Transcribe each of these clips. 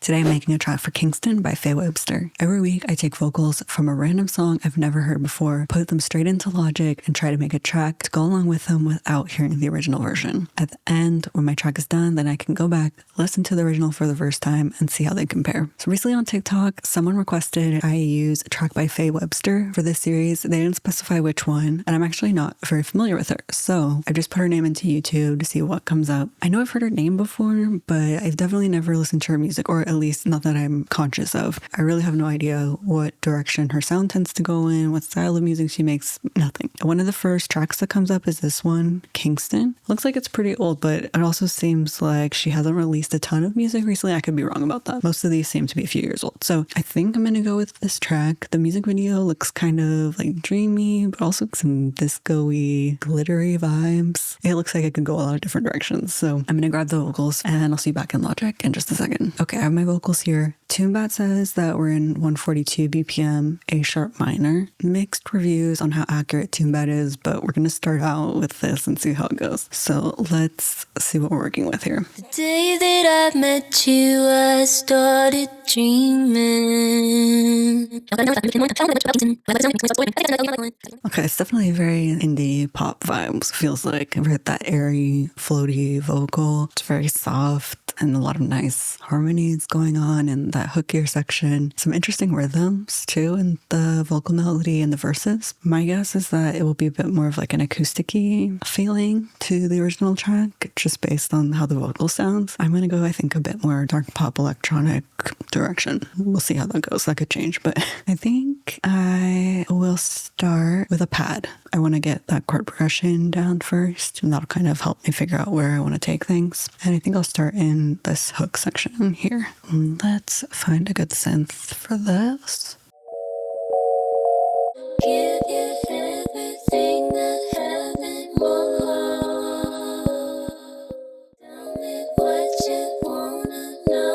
Today I'm making a track for Kingston by Faye Webster. Every week I take vocals from a random song I've never heard before, put them straight into Logic, and try to make a track to go along with them without hearing the original version. At the end, when my track is done, then I can go back, listen to the original for the first time, and see how they compare. So recently on TikTok, someone requested I use a track by Faye Webster for this series. They didn't specify which one, and I'm actually not very familiar with her. So I just put her name into YouTube to see what comes up. I know I've heard her name before, but I've definitely never listened to her music, or at least not that I'm conscious of. I really have no idea what direction her sound tends to go in, what style of music she makes, nothing. One of the first tracks that comes up is this one, Kingston. Looks like it's pretty old, but it also seems like she hasn't released a ton of music recently. I could be wrong about that. Most of these seem to be a few years old. So I think I'm gonna go with this track. The music video looks kind of like dreamy, but also some disco-y, glittery vibes. It looks like it could go a lot of different directions. So I'm gonna grab the vocals and I'll see you back in Logic in just a second. Okay, I have my vocals here. TuneBat says that we're in 142 BPM, A sharp minor. Mixed reviews on how accurate TuneBat is, but we're gonna start out with this and see how it goes. So let's see what we're working with here. The day that I met you, I started dreaming. Okay, it's definitely very indie pop vibes. Feels like I've heard that airy, floaty vocal. It's very soft and a lot of nice harmonies going on in that hookier section. Some interesting rhythms too in the vocal melody and the verses. My guess is that it will be a bit more of like an acoustic-y feeling to the original track, just based on how the vocal sounds. I'm gonna go, I think, a bit more dark pop electronic direction. We'll see how that goes. That could change, but I think I will start with a pad. I want to get that chord progression down first, and that'll kind of help me figure out where I want to take things. And I think I'll start in this hook section here. Let's find a good synth for this. Give you everything that heaven more. Tell me what you wanna know.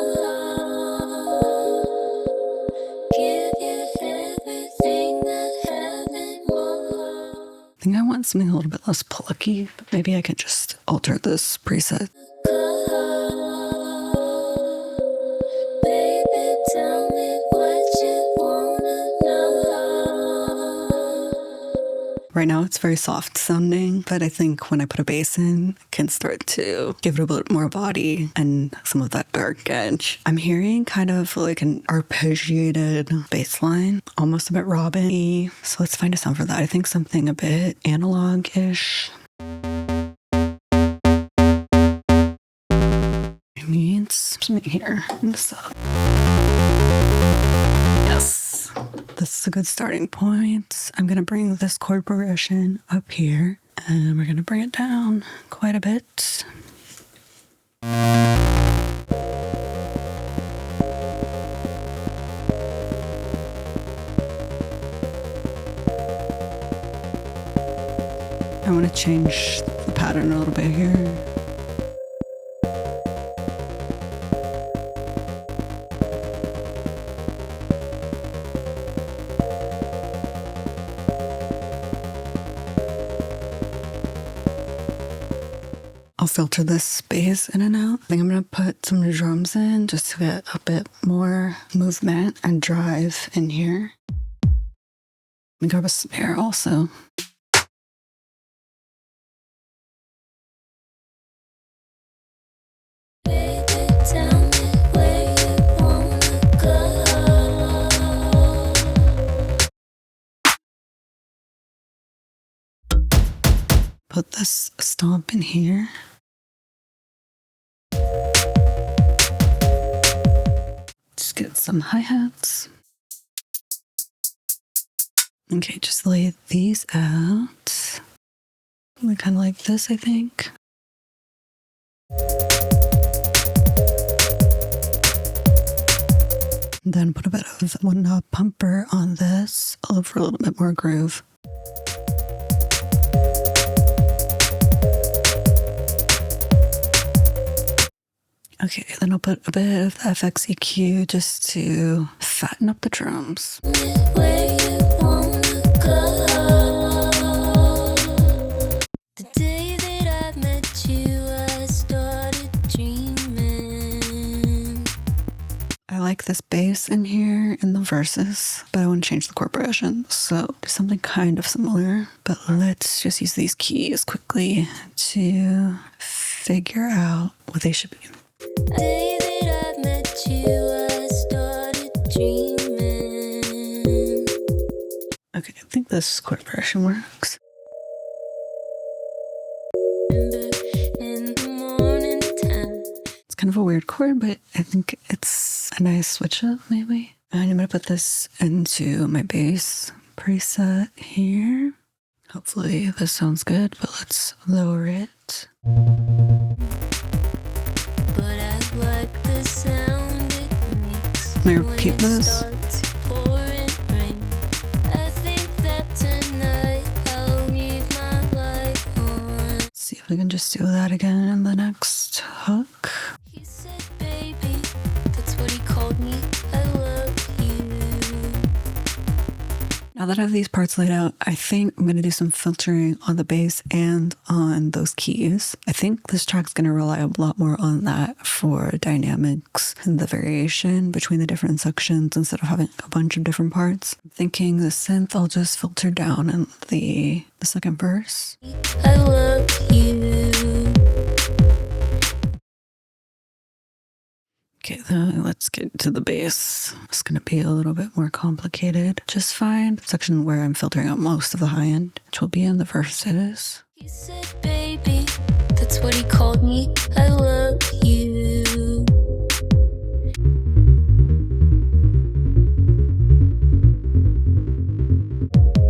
Give you everything that heaven more. I think I want something a little bit less plucky, but maybe I can just alter this preset. Baby, tell me what you wanna know. Right now it's very soft sounding, but I think when I put a bass in, I can start to give it a bit more body and some of that dark edge. I'm hearing kind of like an arpeggiated bass line, almost a bit Robin-y. So let's find a sound for that. I think something a bit analog-ish. It needs something here. Yes. This is a good starting point. I'm going to bring this chord progression up here, and we're going to bring it down quite a bit. I want to change the pattern a little bit here. I'll filter this bass in and out. I think I'm going to put some drums in just to get a bit more movement and drive in here. Let me grab a snare also. Baby, tell me where you wanna go. Put this stomp in here. Just get some hi-hats. Okay, just lay these out. Kind of like this, I think. Then put a bit of one knob pumper on this, for a little bit more groove. Okay, then I'll put a bit of FX EQ just to fatten up the drums. Where you wanna go. The day that I met you, I started dreaming. I like this bass in here in the verses, but I want to change the chord progression. So do something kind of similar, but let's just use these keys quickly to figure out what they should be. The day that I met you, I started dreaming. Okay, I think this chord progression works. In the morning time. It's kind of a weird chord, but I think it's a nice switch up maybe. And I'm gonna put this into my bass preset here. Hopefully this sounds good, but let's lower it. But I like the sound it makes. Can I repeat when it this? starts pouring rain. I think that tonight I'll leave my light on. See if we can just do that again in the next hook. He said, baby, that's what he called me. I love you. Now that I have these parts laid out, I think I'm going to do some filtering on the bass and on those keys. I think this track's going to rely a lot more on that for dynamics and the variation between the different sections instead of having a bunch of different parts. I'm thinking the synth I'll just filter down in the second verse. I love you. Okay, then let's get to the bass. It's going to be a little bit more complicated. Just find the section where I'm filtering out most of the high end, which will be in the verses. He said, baby, that's what he called me. I love you.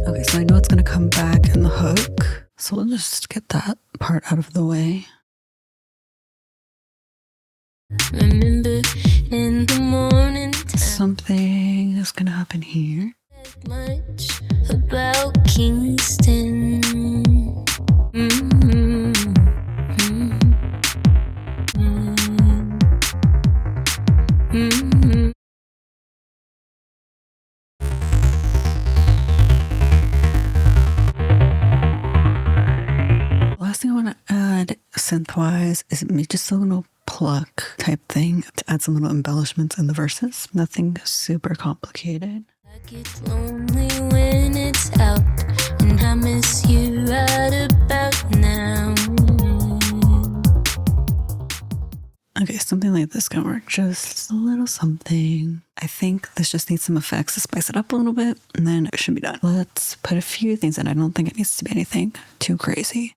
Okay, so I know it's going to come back in the hook. So we'll just get that part out of the way. Remember in the morning time. Something is going to happen here. Much about Kingston. Mm-hmm. Mm-hmm. Last thing I want to add synth-wise is maybe just a little pluck type thing to add some little embellishments in the verses. Nothing super complicated. I get lonely when it's out, and I miss you right about now. Okay, something like this can work. Just a little something. I think this just needs some effects to spice it up a little bit, and then it should be done. Let's put a few things in. I don't think it needs to be anything too crazy.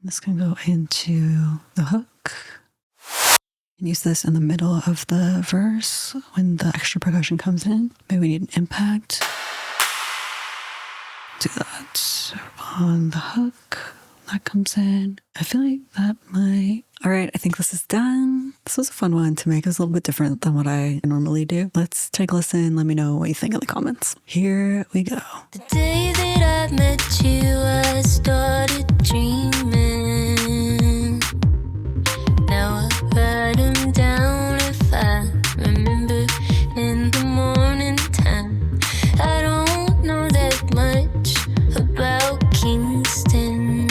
This can go into the hook. And use this in the middle of the verse when the extra percussion comes in. Maybe we need an impact. Do that on the hook. That comes in. I feel like that might... All right, I think this is done. This was a fun one to make. It was a little bit different than what I normally do. Let's take a listen. Let me know what you think in the comments. Here we go. The day that I met you, I started dreaming. Now I write them down if I remember in the morning time. I don't know that much about Kingston,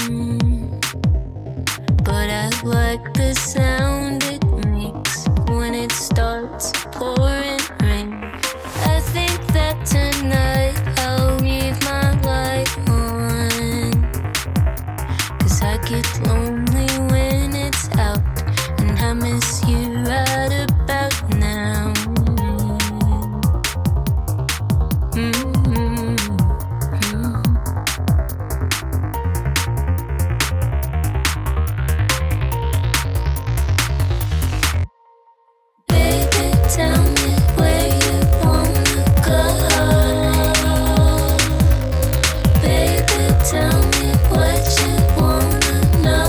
but I like the sound it makes when it starts pouring rain. I think that tonight I'll leave my light on, 'cause I get lonely when it's out, and I miss you right about now. Baby, tell me where you wanna go. Baby, tell me what you wanna know.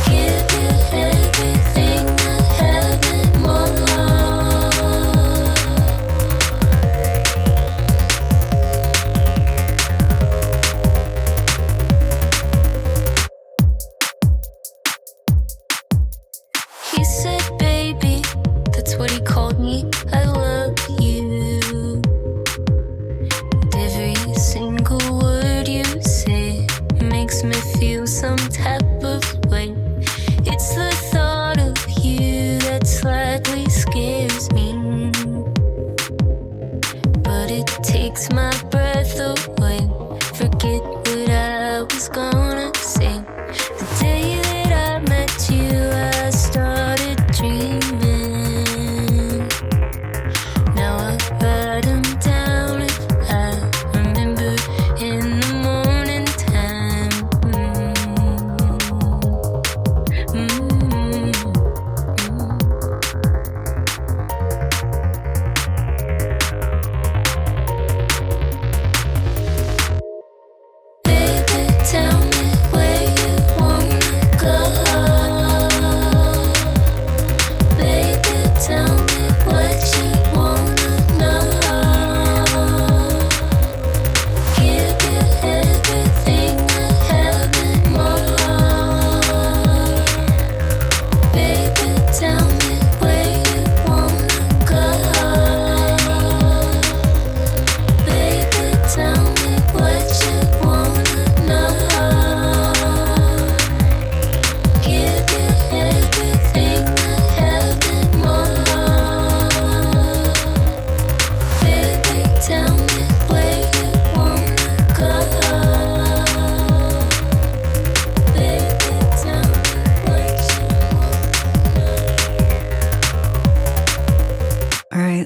Give you everything I have and more. He said, baby, that's what he called me. I love you. And every single word you say makes me feel some type of way. It's the thought of you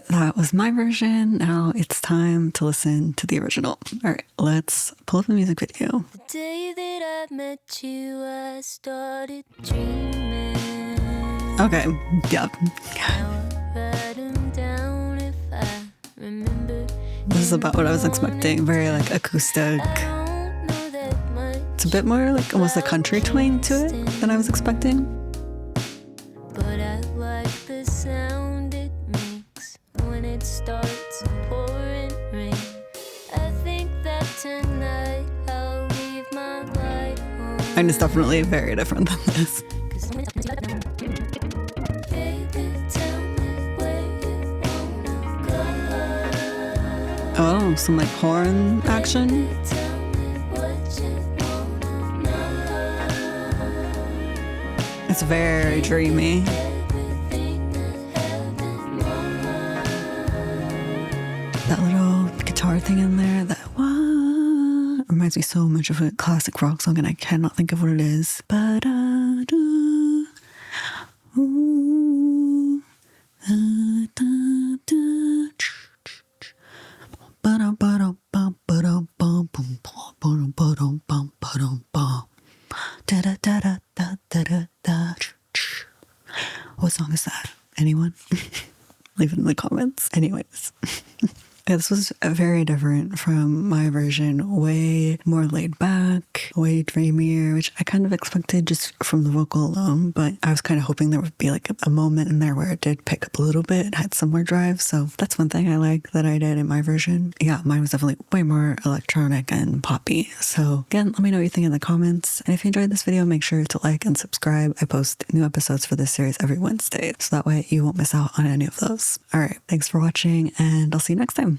But that was my version. Now it's time to listen to the original. All right, let's pull up the music video. The day that I met you, I started dreaming. Okay, yep. Now I write 'em down if I remember. This is about what I was expecting. Very like acoustic. I don't know that much, It's a bit more like almost a country twang to it than I was expecting. but I like the sound it makes when it starts pouring rain. I think that tonight I'll leave my light on. And it's definitely very different than this. Baby, tell me where you wanna go. Oh, some like horn action. Tell me what you wanna know. It's very dreamy. Everything that happened more. That little guitar thing in there, that wah, reminds me so much of a classic rock song, and I cannot think of what it is. Ba-da-doo, ooh, da-da-da, ba-da-ba-da-bum, ba-da-bum, bum, ba-da-ba-dum, bum, ba-dum, bum. Da-da-da-da-da-da-da. What song is that? Anyone? Leave it in the comments. Anyways. Yeah, this was very different from my version. Way more laid back, way dreamier, which I kind of expected just from the vocal alone. But I was kind of hoping there would be like a moment in there where it did pick up a little bit and had some more drive. So that's one thing I like that I did in my version. Yeah, mine was definitely way more electronic and poppy. So again, let me know what you think in the comments. And if you enjoyed this video, make sure to like and subscribe. I post new episodes for this series every Wednesday, so that way you won't miss out on any of those. All right, thanks for watching, and I'll see you next time.